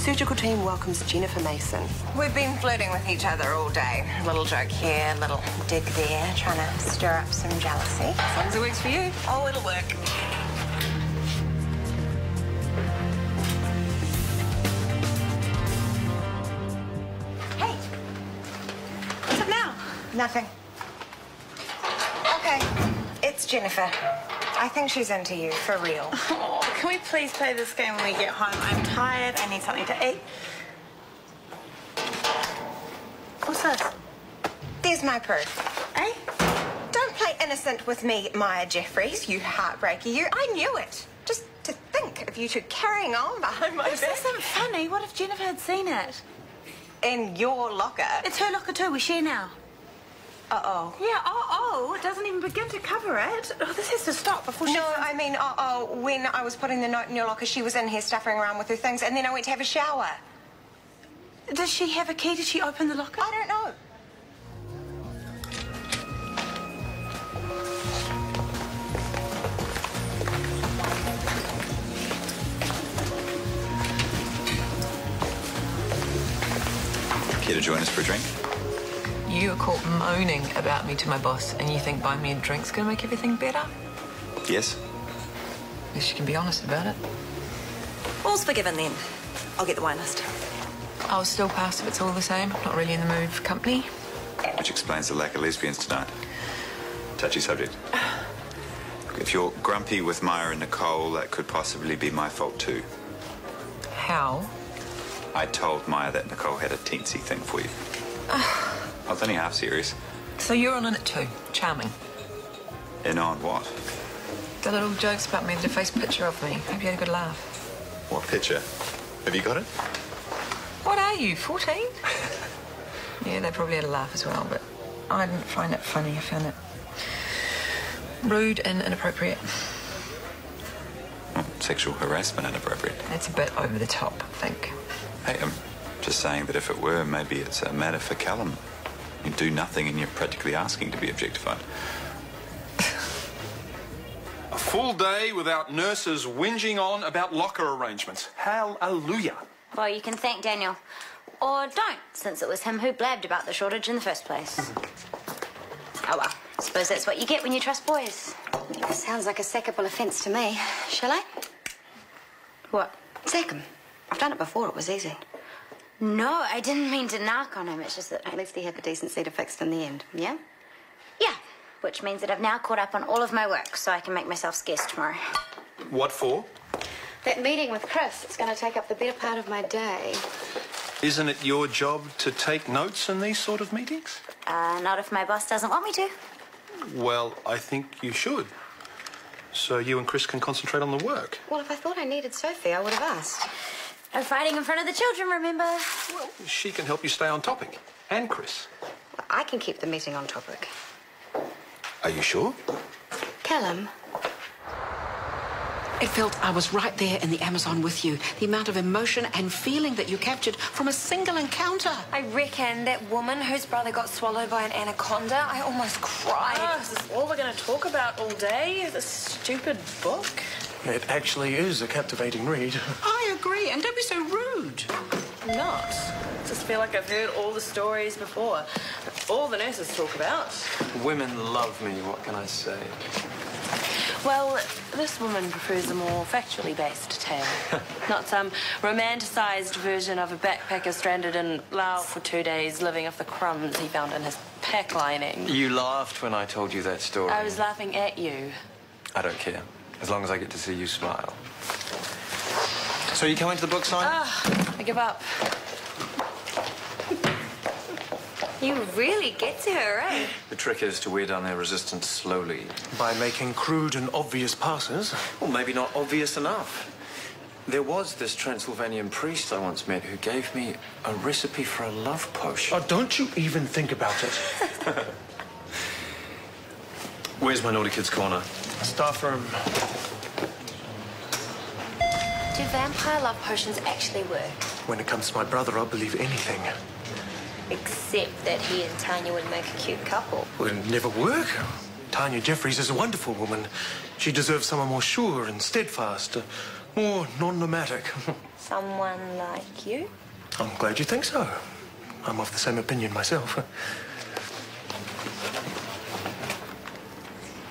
Surgical team welcomes Jennifer Mason. We've been flirting with each other all day. Little joke here, little dig there, trying to stir up some jealousy. As long as it works for you. Oh, it'll work. Hey, what's up now? Nothing. Okay, it's Jennifer. I think she's into you, for real. Oh, can we please play this game when we get home? I'm tired, I need something to eat. What's this? There's my proof. Eh? Don't play innocent with me, Maya Jeffries, you heartbreaker, you. I knew it. Just to think of you two carrying on behind my This back. isn't funny. What if Jennifer had seen it? In your locker. It's her locker too. We share now. Uh-oh. Yeah, oh, it doesn't even begin to cover it. Oh, this has to stop before she... No, I mean, when I was putting the note in your locker, she was in here stuffing around with her things, and then I went to have a shower. Does she have a key? Did she open the locker? I don't know. Care to join us for a drink? You were caught moaning about me to my boss, and you think buying me a drink's gonna make everything better? Yes. At least you can be honest about it. All's forgiven then. I'll get the wine list. I'll still pass if it's all the same. I'm not really in the mood for company. Which explains the lack of lesbians tonight. Touchy subject. If you're grumpy with Maya and Nicole, that could possibly be my fault too. How? I told Maya that Nicole had a teensy thing for you. I was only half serious. So you're on in it too. Charming. In on what? The little jokes about me that a face picture of me. Hope you had a good laugh. What picture? Have you got it? What are you, 14? Yeah, they probably had a laugh as well, but I didn't find it funny. I found it rude and inappropriate. Well, sexual harassment inappropriate. It's a bit over the top, I think. Hey, I'm just saying that if it were, maybe it's a matter for Callum. You do nothing and you're practically asking to be objectified. A full day without nurses whinging on about locker arrangements. Hallelujah. Well, you can thank Daniel. Or don't, since it was him who blabbed about the shortage in the first place. Oh, well, I suppose that's what you get when you trust boys. Sounds like a sackable offence to me. Shall I? What? Sack him. I've done it before. It was easy. No, I didn't mean to knock on him. It's just that... At least he had the decency to fix it in the end, yeah? Yeah, which means that I've now caught up on all of my work, so I can make myself scarce tomorrow. What for? That meeting with Chris, it's going to take up the better part of my day. Isn't it your job to take notes in these sort of meetings? Not if my boss doesn't want me to. Well, I think you should. So you and Chris can concentrate on the work. Well, if I thought I needed Sophie, I would have asked. No fighting in front of the children, remember? Well, she can help you stay on topic. And Chris. I can keep the meeting on topic. Are you sure? Callum. It felt I was right there in the Amazon with you. The amount of emotion and feeling that you captured from a single encounter. I reckon that woman whose brother got swallowed by an anaconda, I almost cried. Oh, is this all we're going to talk about all day? This stupid book? It actually is a captivating read. I agree, and don't be so rude. I'm not. I just feel like I've heard all the stories before. All the nurses talk about. Women love me, what can I say? Well, this woman prefers a more factually based tale. Not some romanticised version of a backpacker stranded in Laos for 2 days, living off the crumbs he found in his pack lining. You laughed when I told you that story. I was laughing at you. I don't care, as long as I get to see you smile. So you coming to the book signing? I give up. You really get to her, eh? The trick is to wear down their resistance slowly. By making crude and obvious passes? Well, maybe not obvious enough. There was this Transylvanian priest I once met who gave me a recipe for a love potion. Oh, don't you even think about it. Where's my naughty kids' corner? Staff room. Do vampire love potions actually work? When it comes to my brother, I'll believe anything. Except that he and Tanya would make a cute couple. Well, it'd never work. Tanya Jeffries is a wonderful woman. She deserves someone more sure and steadfast. Oh, non-nomadic. Someone like you? I'm glad you think so. I'm of the same opinion myself.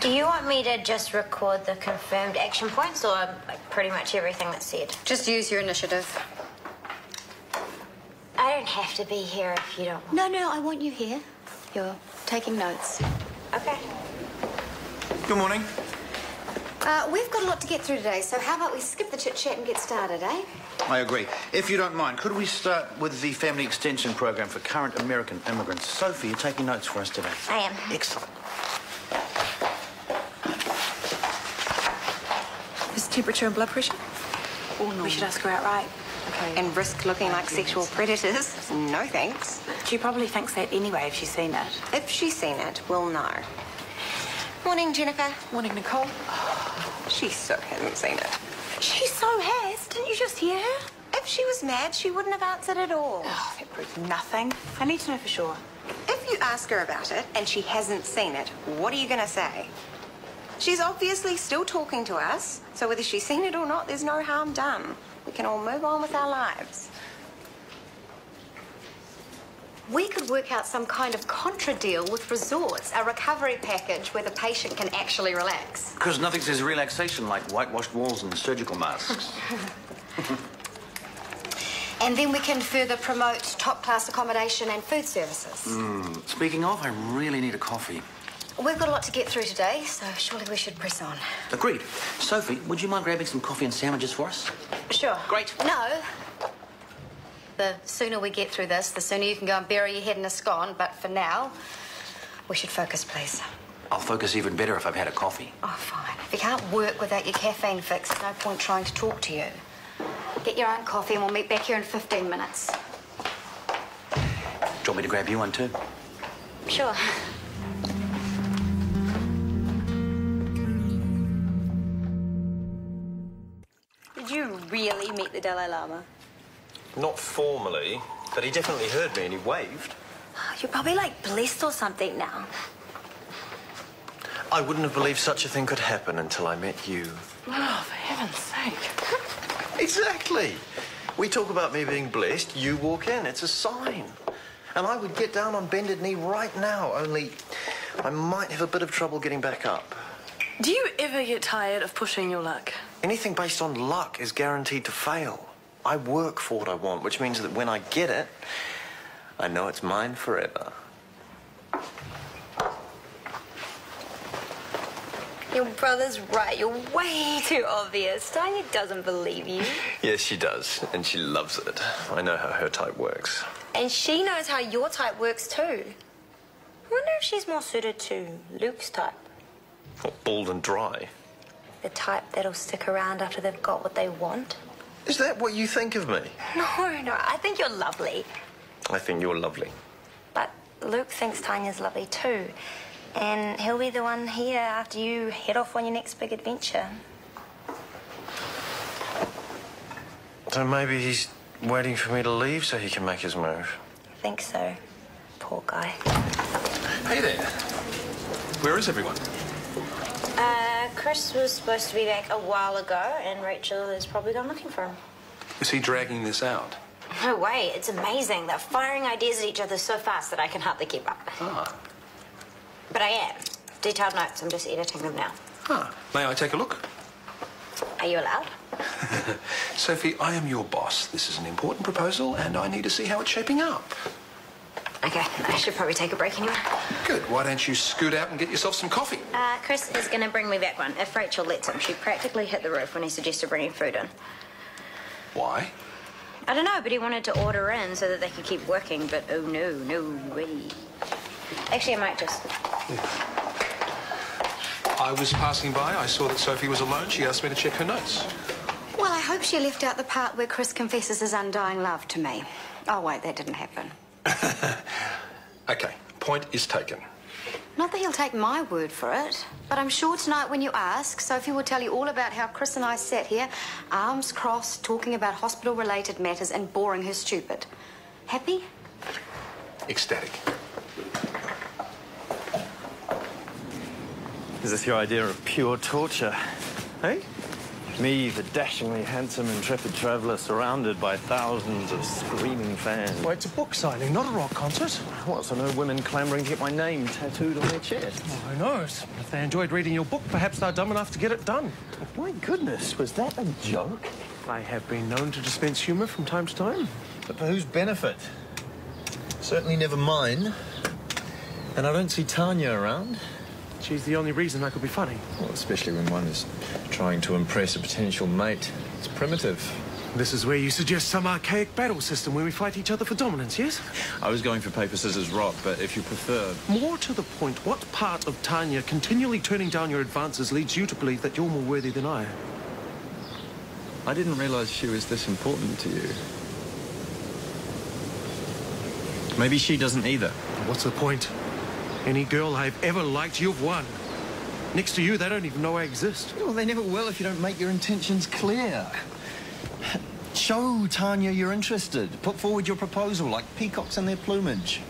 Do you want me to just record the confirmed action points or pretty much everything that's said? Just use your initiative. I don't have to be here if you don't want. No, I want you here. You're taking notes. Okay. Good morning. We've got a lot to get through today, so how about we skip the chit-chat and get started, eh? I agree. If you don't mind, could we start with the Family Extension Program for current American immigrants? Sophie, you're taking notes for us today. I am. Excellent. Is temperature and blood pressure? All normal. We should ask her outright. Okay. And risk looking like sexual predators? No thanks. She probably thinks that anyway if she's seen it. If she's seen it, we'll know. Morning, Jennifer. Morning, Nicole. She so hasn't seen it. She so has. Didn't you just hear her? If she was mad, she wouldn't have answered at all. Oh, that proves nothing. I need to know for sure. If you ask her about it and she hasn't seen it, what are you going to say? She's obviously still talking to us, so whether she's seen it or not, there's no harm done. We can all move on with our lives. We could work out some kind of contra deal with resorts, a recovery package where the patient can actually relax. Because nothing says relaxation like whitewashed walls and surgical masks. And then we can further promote top-class accommodation and food services. Speaking of, I really need a coffee. We've got a lot to get through today, so surely we should press on. Agreed. Sophie, would you mind grabbing some coffee and sandwiches for us? Sure. Great. No. The sooner we get through this, the sooner you can go and bury your head in a scone. But for now, we should focus, please. I'll focus even better if I've had a coffee. Oh, fine. If you can't work without your caffeine fix, there's no point trying to talk to you. Get your own coffee and we'll meet back here in 15 minutes. Do you want me to grab you one too? Sure. Did you really meet the Dalai Lama? Not formally, but he definitely heard me and he waved. You're probably like blessed or something now. I wouldn't have believed such a thing could happen until I met you. Oh, for heaven's sake. Exactly. We talk about me being blessed, you walk in. It's a sign. And I would get down on bended knee right now, only I might have a bit of trouble getting back up. Do you ever get tired of pushing your luck? Anything based on luck is guaranteed to fail. I work for what I want, which means that when I get it, I know it's mine forever. Your brother's right. You're way too obvious. Tanya doesn't believe you. Yes, she does, and she loves it. I know how her type works. And she knows how your type works too. I wonder if she's more suited to Luke's type. What, bald and dry? The type that'll stick around after they've got what they want. Is that what you think of me? No, I think you're lovely. I think you're lovely. But Luke thinks Tanya's lovely too. And he'll be the one here after you head off on your next big adventure. So maybe he's waiting for me to leave so he can make his move. I think so. Poor guy. Hey there. Where is everyone? Chris was supposed to be back a while ago, and Rachel has probably gone looking for him. Is he dragging this out? No way. It's amazing. They're firing ideas at each other so fast that I can hardly keep up. Ah. But I am. Detailed notes. I'm just editing them now. Ah. May I take a look? Are you allowed? Sophie, I am your boss. This is an important proposal, and I need to see how it's shaping up. Okay, I should probably take a break anyway. Good. Why don't you scoot out and get yourself some coffee? Chris is going to bring me back one, if Rachel lets him. She practically hit the roof when he suggested bringing food in. Why? I don't know, but he wanted to order in so that they could keep working, but oh no way. Actually, I might just... I was passing by. I saw that Sophie was alone. She asked me to check her notes. Well, I hope she left out the part where Chris confesses his undying love to me. Oh, wait, that didn't happen. Okay, point is taken. Not that he'll take my word for it, but I'm sure tonight when you ask, Sophie will tell you all about how Chris and I sat here, arms crossed, talking about hospital-related matters and boring her stupid. Happy? Ecstatic. Is this your idea of pure torture? Hey? Me, the dashingly handsome, intrepid traveller, surrounded by thousands of screaming fans. Well, it's a book signing, not a rock concert. What, so no women clamouring to get my name tattooed on their chest? Oh, who knows? If they enjoyed reading your book, perhaps they're dumb enough to get it done. My goodness, was that a joke? I have been known to dispense humour from time to time. But for whose benefit? Certainly never mine. And I don't see Tanya around. She's the only reason I could be funny. Well, especially when one is trying to impress a potential mate. It's primitive. This is where you suggest some archaic battle system where we fight each other for dominance, yes? I was going for paper, scissors, rock, but if you prefer... More to the point, what part of Tanya continually turning down your advances leads you to believe that you're more worthy than I? I didn't realise she was this important to you. Maybe she doesn't either. What's the point? Any girl I've ever liked, you've won. Next to you, they don't even know I exist. Well, they never will if you don't make your intentions clear. Show Tanya you're interested. Put forward your proposal like peacocks in their plumage.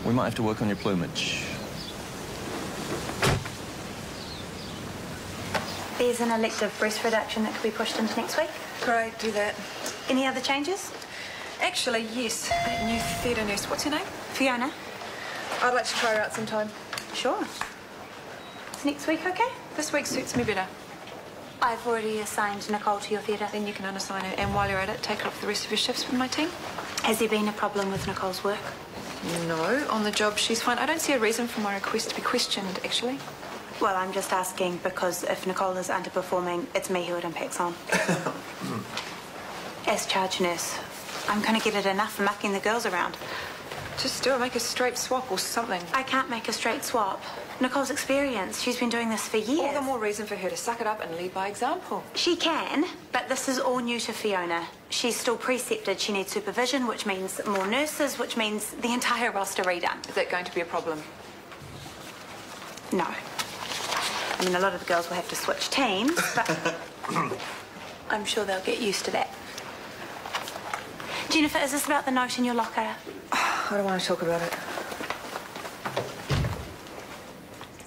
We might have to work on your plumage. There's an elective breast reduction that could be pushed into next week. Great, do that. Any other changes? Actually, yes. That new theatre nurse, what's her name? Fiona? I'd like to try her out sometime. Sure. Is next week okay? This week suits me better. I've already assigned Nicole to your theatre. Then you can unassign her, and while you're at it, take her off the rest of your shifts with my team. Has there been a problem with Nicole's work? No, on the job she's fine. I don't see a reason for my request to be questioned, actually. Well, I'm just asking because if Nicole is underperforming, it's me who it impacts on. As charge nurse, I'm going to get it enough for mucking the girls around. Just do it, make a straight swap or something. I can't make a straight swap. Nicole's experienced. She's been doing this for years. All the more reason for her to suck it up and lead by example. She can, but this is all new to Fiona. She's still precepted. She needs supervision, which means more nurses, which means the entire roster redone. Is that going to be a problem? No. I mean, a lot of the girls will have to switch teams, but I'm sure they'll get used to that. Jennifer, is this about the note in your locker? I don't want to talk about it.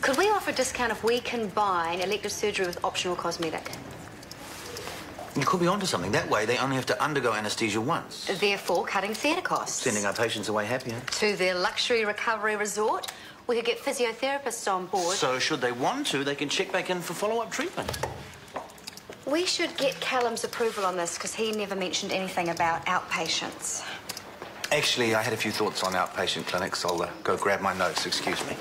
Could we offer a discount if we combine elective surgery with optional cosmetic? You could be onto something. That way, they only have to undergo anaesthesia once. Therefore, cutting theatre costs. Sending our patients away happier. To their luxury recovery resort. We could get physiotherapists on board. So, should they want to, they can check back in for follow-up treatment. We should get Callum's approval on this because he never mentioned anything about outpatients. Actually, I had a few thoughts on outpatient clinics. I'll go grab my notes, excuse me.